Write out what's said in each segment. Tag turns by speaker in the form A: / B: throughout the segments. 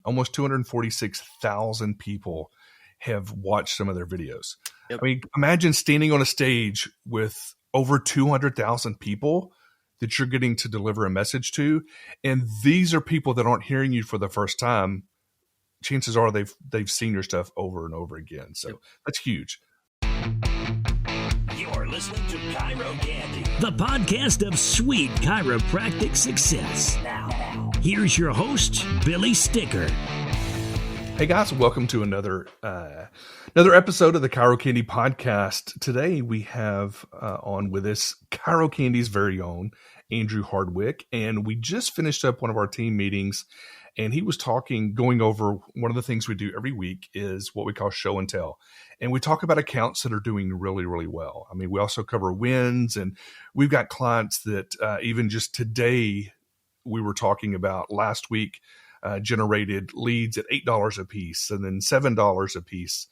A: almost 246,000 people have watched some of their videos.
B: Yep.
A: I mean, imagine standing on a stage with over 200,000 people that you're getting to deliver a message to. And these are people that aren't hearing you for the first time. Chances are they've seen your stuff over and over again. So that's huge.
C: You're listening to ChiroCandy, the podcast of sweet chiropractic success. Now, here's your host, Billy Sticker.
A: Hey guys, welcome to another episode of the ChiroCandy Podcast. Today we have on with us ChiroCandy's very own Andrew Hardwick, and we just finished up one of our team meetings, and he was going over one of the things we do every week is what we call show and tell. And we talk about accounts that are doing really, really well. I mean, we also cover wins, and we've got clients that even just today we were talking about last week generated leads at $8 a piece and then $7 a piece,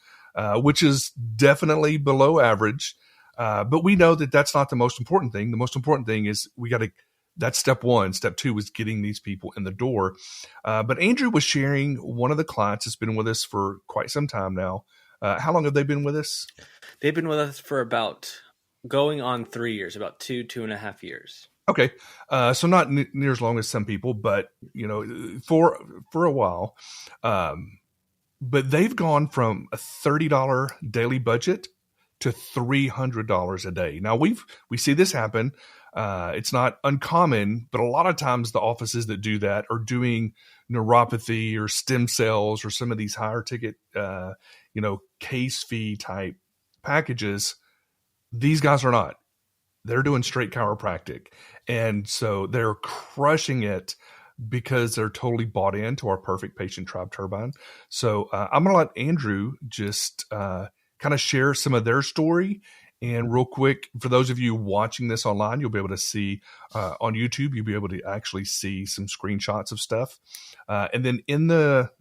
A: which is definitely below average. But we know that that's not the most important thing. The most important thing is that's step one. Step two is getting these people in the door. But Andrew was sharing one of the clients that's been with us for quite some time now. How long have they been with us?
B: They've been with us for about going on 3 years, about 2.5 years.
A: Okay. So not near as long as some people, but for a while. But they've gone from a $30 daily budget to $300 a day. Now we see this happen. It's not uncommon, but a lot of times the offices that do that are doing neuropathy or stem cells or some of these higher ticket, case fee type packages. These guys are not. They're doing straight chiropractic. And so they're crushing it because they're totally bought into our Perfect Patient Tribe Turbine. So I'm going to let Andrew just kind of share some of their story. And real quick, for those of you watching this online, you'll be able to see on YouTube, you'll be able to actually see some screenshots of stuff. And then in the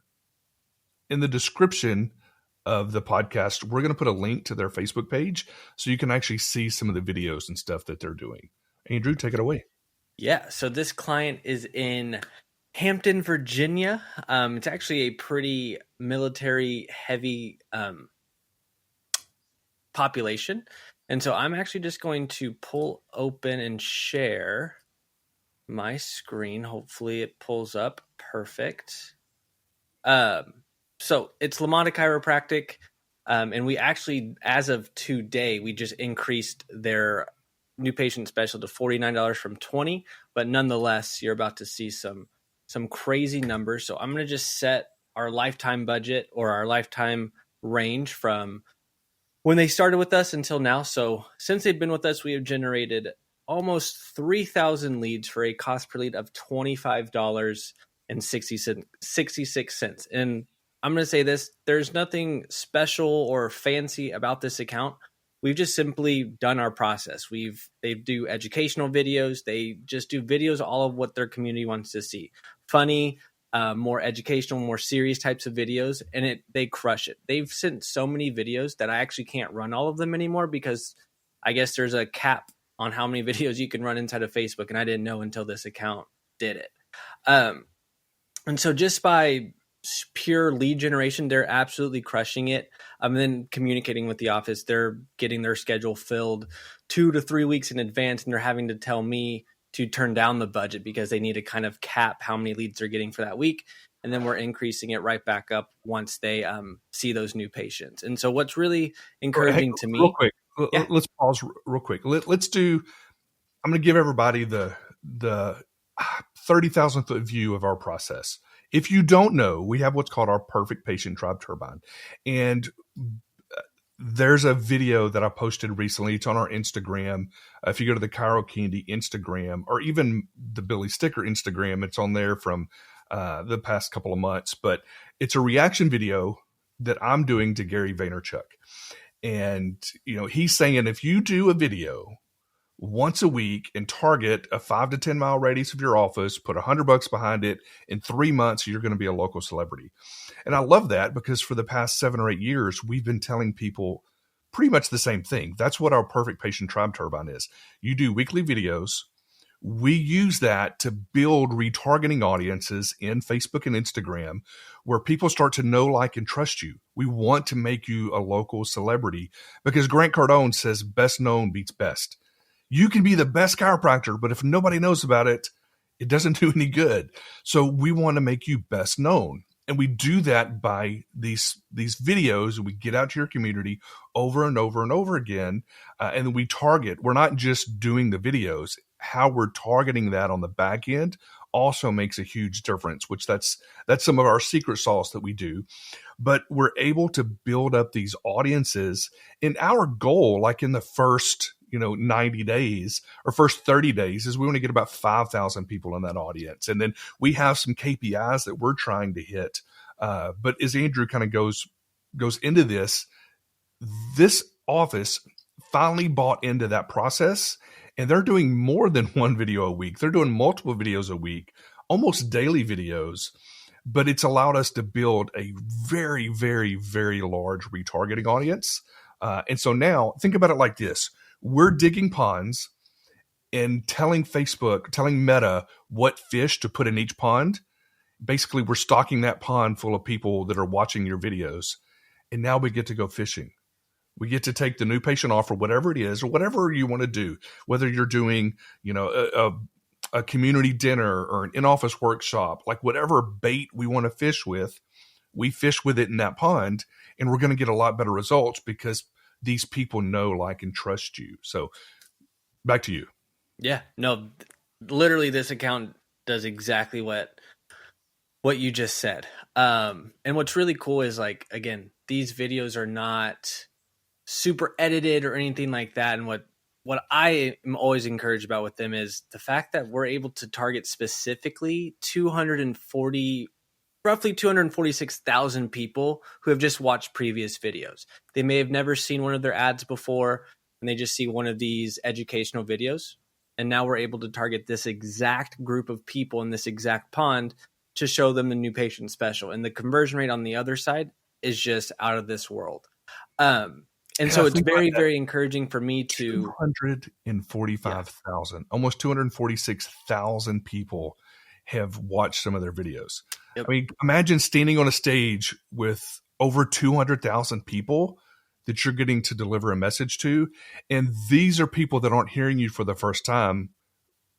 A: description of the podcast, we're going to put a link to their Facebook page so you can actually see some of the videos and stuff that they're doing. Andrew, take it away.
B: Yeah, so this client is in Hampton, Virginia. It's actually a pretty military heavy population. And so I'm actually just going to pull open and share my screen. Hopefully it pulls up perfect. So it's LaMotta Chiropractic. And we actually, as of today, we just increased their new patient special to $49 from $20. But nonetheless, you're about to see some crazy numbers. So I'm going to just set our lifetime budget or our lifetime range from when they started with us until now. So since they've been with us, we have generated almost 3,000 leads for a cost per lead of $25.66. And I'm going to say this, there's nothing special or fancy about this account. We've just simply done our process. They do educational videos. They just do videos, all of what their community wants to see. Funny, more educational, more serious types of videos, and they crush it. They've sent so many videos that I actually can't run all of them anymore because I guess there's a cap on how many videos you can run inside of Facebook, and I didn't know until this account did it. And so just by pure lead generation, they're absolutely crushing it. And then communicating with the office, they're getting their schedule filled 2 to 3 weeks in advance, and they're having to tell me to turn down the budget because they need to kind of cap how many leads they're getting for that week. And then we're increasing it right back up once they see those new patients. And so what's really encouraging to me...
A: Real quick, let's pause real quick. I'm going to give everybody the 30,000 foot view of our process. If you don't know, we have what's called our Perfect Patient Tribe Turbine. And there's a video that I posted recently. It's on our Instagram. If you go to the ChiroCandy Instagram or even the Billy Sticker Instagram, it's on there from the past couple of months. But it's a reaction video that I'm doing to Gary Vaynerchuk. And, he's saying if you do a video once a week and target a 5 to 10 mile radius of your office, put $100 behind it, in 3 months, you're going to be a local celebrity. And I love that because for the past 7 or 8 years, we've been telling people pretty much the same thing. That's what our Perfect Patient Tribe Turbine is. You do weekly videos we use that to build retargeting audiences in Facebook and Instagram where people start to know, like, and trust you. We want to make you a local celebrity because Grant Cardone says best known beats best. You can be the best chiropractor, but if nobody knows about it, it doesn't do any good. So we want to make you best known. And we do that by these videos, and we get out to your community over and over and over again. And then we target. We're not just doing the videos. How we're targeting that on the back end also makes a huge difference, which that's some of our secret sauce that we do. But we're able to build up these audiences. And our goal, like in the first 90 days or first 30 days, is we want to get about 5,000 people in that audience. And then we have some KPIs that we're trying to hit. But as Andrew kind of goes into this office finally bought into that process, and they're doing more than one video a week. They're doing multiple videos a week, almost daily videos. But it's allowed us to build a very, very, very large retargeting audience. And so now think about it like this. We're digging ponds and telling Meta what fish to put in each pond. Basically, we're stocking that pond full of people that are watching your videos. And now we get to go fishing. We get to take the new patient offer, whatever it is, or whatever you want to do, whether you're doing, a community dinner or an in-office workshop, like whatever bait we want to fish with, we fish with it in that pond, and we're going to get a lot better results because these people know, like, and trust you. So back to you.
B: Yeah, no, literally this account does exactly what you just said. And what's really cool is, like, again, these videos are not super edited or anything like that. And what I am always encouraged about with them is the fact that we're able to target specifically roughly 246,000 people who have just watched previous videos. They may have never seen one of their ads before, and they just see one of these educational videos. And now we're able to target this exact group of people in this exact pond to show them the new patient special. And the conversion rate on the other side is just out of this world. And so it's very, very encouraging for me to
A: 245,000, almost 246,000 people have watched some of their videos. Yep. I mean, imagine standing on a stage with over 200,000 people that you're getting to deliver a message to. And these are people that aren't hearing you for the first time.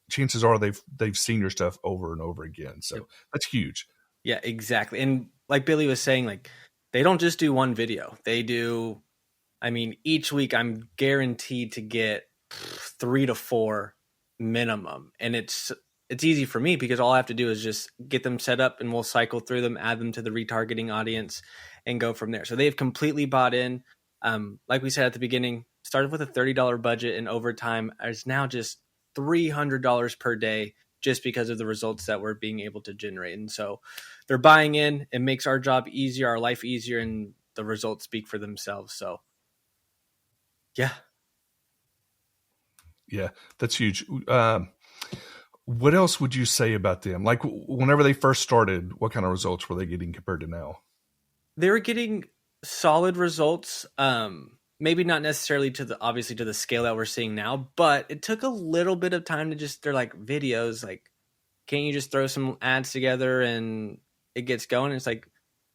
A: Chances are they've seen your stuff over and over again. So that's huge.
B: Yeah, exactly. And like Billy was saying, like, they don't just do one video. They do, each week I'm guaranteed to get 3 to 4 minimum. And it's easy for me because all I have to do is just get them set up, and we'll cycle through them, add them to the retargeting audience, and go from there. So they've completely bought in. Like we said at the beginning, started with a $30 budget, and over time is now just $300 per day just because of the results that we're being able to generate. And so they're buying in. It makes our job easier, our life easier, and the results speak for themselves. So yeah, that's huge. What else would you say about them? Like, whenever they first started, what kind of results were they getting compared to now? They were getting solid results. Maybe not necessarily to the scale that we're seeing now, but it took a little bit of time to they're like, videos, like, can't you just throw some ads together and it gets going? And it's like,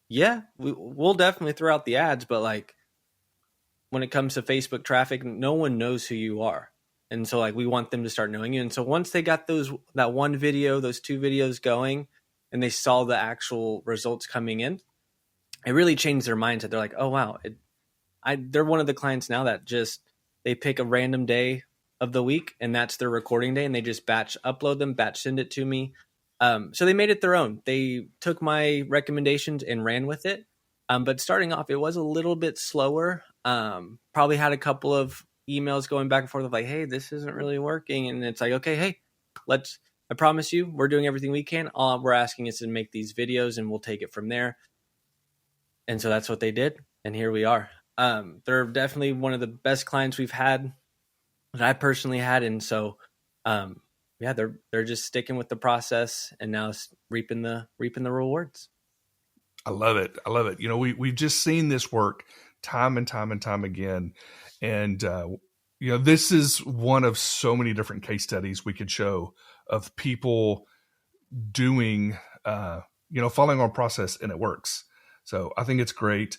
B: yeah, we'll definitely throw out the ads, but like, when it comes to Facebook traffic, no one knows who you are. And so, like, we want them to start knowing you. And so once they got that one video, those 2 videos going, and they saw the actual results coming in, it really changed their mindset. They're like, oh, wow. They're one of the clients now that they pick a random day of the week, and that's their recording day, and they just batch upload them, batch send it to me. So they made it their own. They took my recommendations and ran with it. But starting off, it was a little bit slower. Probably had a couple of emails going back and forth of like, hey, this isn't really working. And it's like, okay, hey, I promise you, we're doing everything we can. All we're asking is to make these videos, and we'll take it from there. And so that's what they did. And here we are. They're definitely one of the best clients we've had, that I personally had. And so, they're just sticking with the process and now reaping the rewards.
A: I love it. We've just seen this work time and time and time again. And, this is one of so many different case studies we could show of people doing, following our process, and it works. So I think it's great.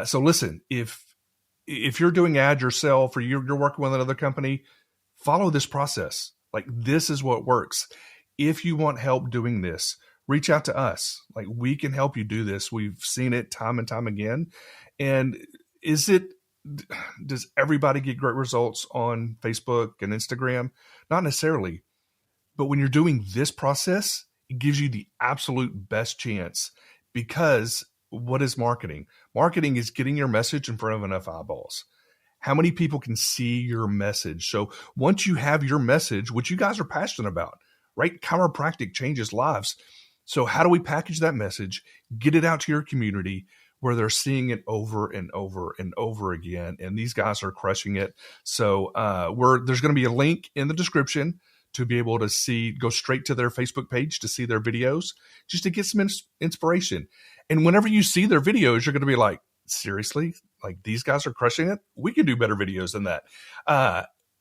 A: So listen, if you're doing ads yourself or you're working with another company, follow this process. Like, this is what works. If you want help doing this, reach out to us. Like, we can help you do this. We've seen it time and time again. And does everybody get great results on Facebook and Instagram? Not necessarily. But when you're doing this process, it gives you the absolute best chance, because what is marketing? Marketing is getting your message in front of enough eyeballs. How many people can see your message? So once you have your message, which you guys are passionate about, right? Chiropractic changes lives. So how do we package that message, get it out to your community where they're seeing it over and over and over again? And these guys are crushing it. So there's going to be a link in the description to be able to go straight to their Facebook page to see their videos, just to get some inspiration. And whenever you see their videos, you're going to be like, seriously, like, these guys are crushing it. We can do better videos than that.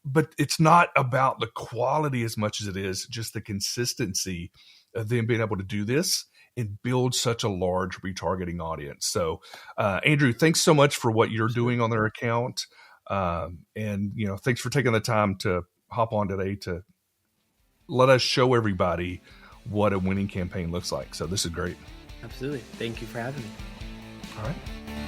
A: But it's not about the quality as much as it is just the consistency of them being able to do this and build such a large retargeting audience. So, Andrew, thanks so much for what you're doing on their account. And, thanks for taking the time to hop on today to let us show everybody what a winning campaign looks like. So this is great.
B: Absolutely. Thank you for having me.
A: All right.